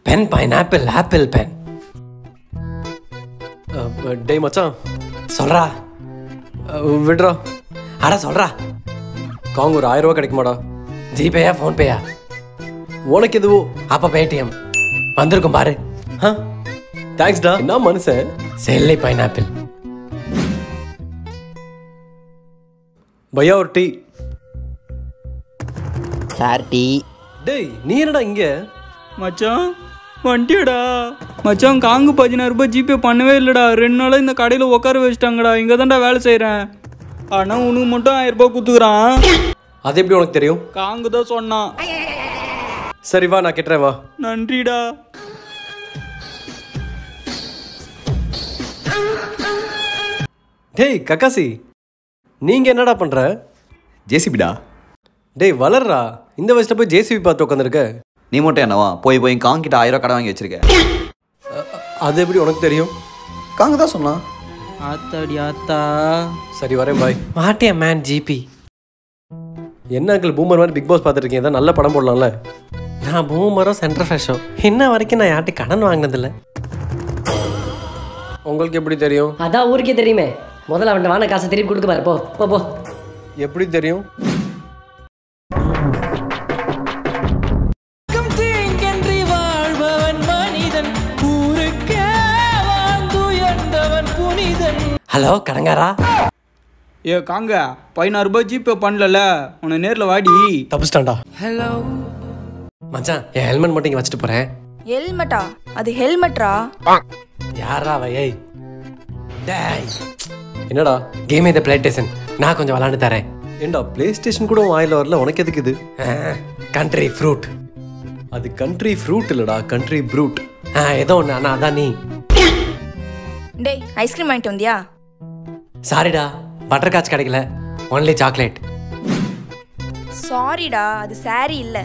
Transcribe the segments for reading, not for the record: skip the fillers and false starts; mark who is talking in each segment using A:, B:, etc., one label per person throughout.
A: Pen pineapple apple pen. டேய் மச்சான் சொல்றா விடுறா. அட சொல்றா காங்க ஒரு 1000 ரூபா கிடைக்குமாடா? ஜிபேயா ஃபோன்பேயா? உனக்கு எதுவோ அப்போ பேடிஎம் வந்திருக்கும் பாரு. தேங்க்ஸ்டா. என்ன மனுஷன். செல்லை பைனாப்பிள். பையா ஒரு டீ.
B: Sir tea.
A: டேய் நீ என்னடா இங்க?
C: மச்சான் வண்டியடா மச்சான். காங்கு 16000 ரூபாய் ஜிபே பண்ணவே இல்லைடா. 2 நாளாக இந்த கடையில் உட்கார வச்சுட்டாங்கடா. இங்கே தான்டா வேலை செய்கிறேன். ஆனால் உனக்கு மட்டும் 1000 ரூபாய் கொடுத்துக்குறான்.
A: அது எப்படி உனக்கு தெரியும்?
C: காங்கு தான் சொன்னான்.
A: சரி வா நான் கேட்டுறேன் வா.
C: நன்றிடா.
A: டேய் கக்காசி நீங்க என்னடா பண்ற?
D: ஜேசிபிடா.
A: டேய் வளர்றா. இந்த வயசுல போய் ஜேசிபி பார்த்து உட்காந்துருக்க.
D: நீ மட்டும் என்னவா போய் போய் காங்கிட்ட 1000 ரூபா கடை வாங்கி வச்சிருக்க?
A: அது எப்படி உனக்கு தெரியும்?
D: காங்க தான் சொன்னான்.
C: ஆத்தாடி ஆத்தா.
A: சரி வரேன் பாய். மாட்டியா மேன் ஜிபி. என்ன அங்கிள் பூமர் மாதிரி பிக் பாஸ் பார்த்துட்டு இருக்கீங்க. ஏதாவது நல்ல படம் போடலாம்ல. நான் பூமரோ சென்டர் ஃப்ரெஷோ இன்ன வரைக்கும் நான் யார்ட்டி கடன் வாங்கினதில்ல. உங்களுக்கு எப்படி தெரியும்?
E: அதான் ஊருக்கே தெரியுமே. முதல்ல அவன் வான காசை திருப்பி கொடுக்க பாரு. போ போ போ.
A: எப்படி தெரியும்? ஹலோ கடங்காரா.
C: ஏ காங்க 16000 ரூபாய் ஜிபே பண்ணல. உன்னை நேரில் வாடி.
A: தப்புஸ்டாண்டா. ஹலோ மச்சான் என் ஹெல்மெட் மட்டும் இங்கே வச்சுட்டு போகிறேன்.
F: ஹெல்மெட்டா? அது ஹெல்மெட்ரா?
A: யாரா வையை. டேய் என்னடா கேம் இது பிளே ஸ்டேஷன். நான் கொஞ்சம் விளாண்டு தரேன். ஏண்டா பிளே ஸ்டேஷன் கூட வாயில் வரல. உனக்கு எதுக்கு இது? Country fruit. அது கண்ட்ரி ஃப்ரூட் இல்லடா கண்ட்ரி ப்ரூட். ஏதோ ஒன்று. அண்ணா அதான் நீ.
F: டேய் ஐஸ்கிரீம் வாங்கிட்டு வந்தியா?
A: சாரிடா பட்டர் காட்ச் கிடைக்கல. Only chocolate.
F: சாரிடா அது சாரி இல்ல.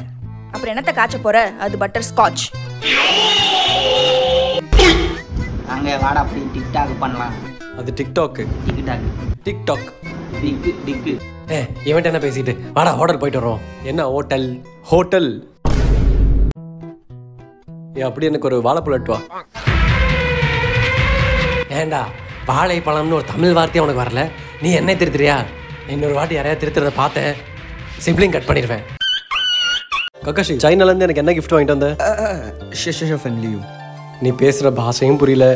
F: அப்புறம் என்னத்த காய்ச்ச போற? அது பட்டர் ஸ்காட்ச்.
B: அங்கே வாடா அப்படி டிக்டாக் பண்ணலாம்.
A: அது டிக்டாக்.
B: டிக்டாக்
A: டிக்டாக்
B: டிக்கு டிக்கு.
A: இவன்ட்ட என்ன பேசிட்டு வாடா ஹோட்டல் போயிட்டு வரோம். என்ன ஹோட்டல்? ஹோட்டல் அப்படி எனக்கு ஒரு வாழைப்பழம் எட்டுவா. ஏண்டா வாழைப்பழம்னு ஒரு தமிழ் வார்த்தையே உனக்கு வரல. நீ என்ன திருத்துறியா? இன்னொரு வாட்டி யாரையா திருத்துறத பார்த்தேன் சிப்ளிங் கட் பண்ணிடுவேன். கக்காஷி சைனாலேருந்து எனக்கு என்ன கிஃப்ட் வாங்கிட்டு வந்த? நீ பேசுகிற பாஷையும் புரியல.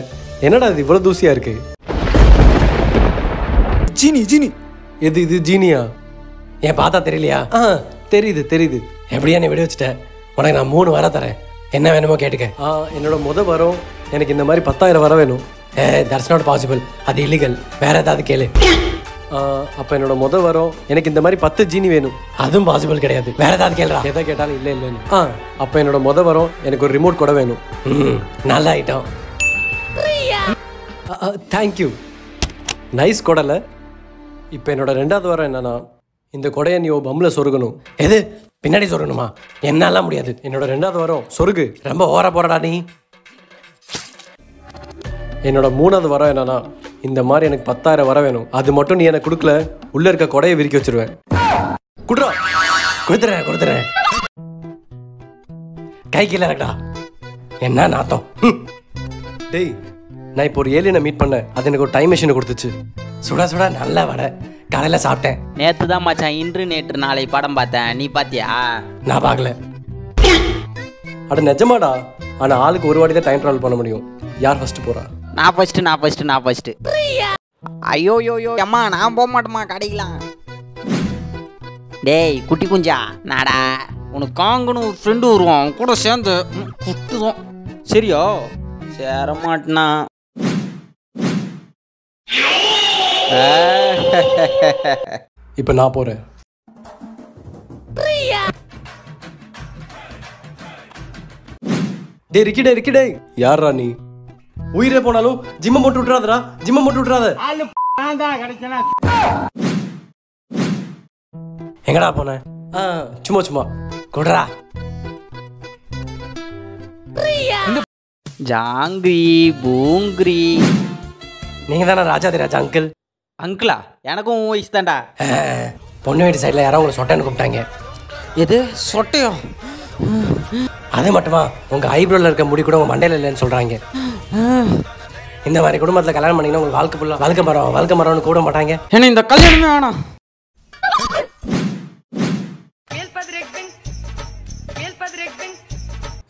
A: என்னடா இது இவ்வளோ தூசியாக இருக்கு?
C: ஜீனி ஜீனி.
A: எது இது ஜீனியா? ஏன் பார்த்தா தெரியலையா? தெரியுது தெரியுது. எப்படியா நீ விட வச்சுட்ட. உனக்கு நான் 3 வர தரேன். என்ன வேணுமோ கேட்டுக்க. என்னோட வரம் எனக்கு இந்த மாதிரி 10000 வர வேணும். That's not possible. அது இல்லீகல். வேற ஏதாவது கேளு. அப்போ என்னோட வரம் எனக்கு இந்த மாதிரி 10 ஜீனி வேணும். அதுவும் பாசிபிள் கிடையாது. வேற ஏதாவது கேளுடா. எதை கேட்டாலும் இல்லை இல்லைன்னு. அப்போ என்னோட வரம் எனக்கு ஒரு ரிமோட் கூட வேணும். நல்ல ஐட்டம். தேங்க்யூ. நைஸ் கொடலை. இப்போ என்னோட 2வது வரம் என்னன்னா இந்த கொடையை நீ பம்மில் சொருகணும். எது பின்னாடி சொருகணுமா? என்னாலாம் முடியாது. என்னோட 2வது வரம் சொருகு. ரொம்ப ஓர போறடா நீ. என்னோட 3வது வரம் என்னன்னா இந்த மாதிரி எனக்கு 10000 வர வேணும். அது மட்டும் நீ எனக்கு கொடுக்கல உள்ள இருக்க கொடையை விரிக்க வச்சிருவேன். குடுறா. கொடுத்துறேன். கை கீழே இருக்கடா. என்ன நாத்தம். டேய் நான் இப்போ ஒரு ஏலியனை மீட் பண்ணேன். அது எனக்கு ஒரு டைம் மிஷினை கொடுத்துச்சு. சுடா சுடா நல்ல வடை காலையில் சாப்பிட்டேன்.
B: நேற்று தான் மச்சான் இன்று நேற்று நாளை படம் பார்த்தேன். நீ பார்த்தியா?
A: நான் பார்க்கல. அட நிஜமாடா. ஆனால் ஆளுக்கு ஒரு வாட்டி தான் டைம் ட்ராவல் பண்ண முடியும். யார் ஃபர்ஸ்ட் போறா?
B: நான் ஃபர்ஸ்ட். ஐயோ அம்மா நான் போக மாட்டேம்மா கடைக்கலாம். டேய் குட்டி குஞ்சா நாடா உனக்கு காங்கன்னு ஒரு ஃப்ரெண்டு வருவான். கூட சேர்ந்து குட்டுதான். சரியா? சேர மாட்டேனா?
A: இப்போ நான் போறேன். டே ரிக்கிடே யாரா நீ? உயிரே போனாலும் ஜிம்ம போட்டு விட்டுறாதடா. ஜிம்ம போட்டு விட்டுறாத. எங்கடா போன? சும்மா கொடுறா.
B: ஜாங்கிரி பூங்கிரி.
A: நீங்க தானே ராஜாதிராஜா அங்கிள்?
B: அங்கிளா? எனக்கும் வயசு தான்டா.
A: பொண்ணு வீட்டு சைடில் யாரோ உங்களை சொட்டேன்னு கூப்பிட்டாங்க.
B: எது சொட்டையோ?
A: அது மட்டுமா உங்க ஐப்ரோல இருக்க முடி கூட உங்க மண்டையில இல்லைன்னு சொல்றாங்க. இந்த மாதிரி குடும்பத்துல கல்யாணம் பண்ணீங்கன்னா உங்களுக்கு வாழ்க்கை ஃபுல்லா வாழ்க்கை மரம்னு கூட மாட்டாங்க.
B: என்ன இந்த கல்யாணமே வேணாம்.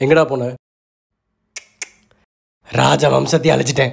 A: எங்கடா போன? ராஜ வம்சத்தை அழிச்சிட்டேன்.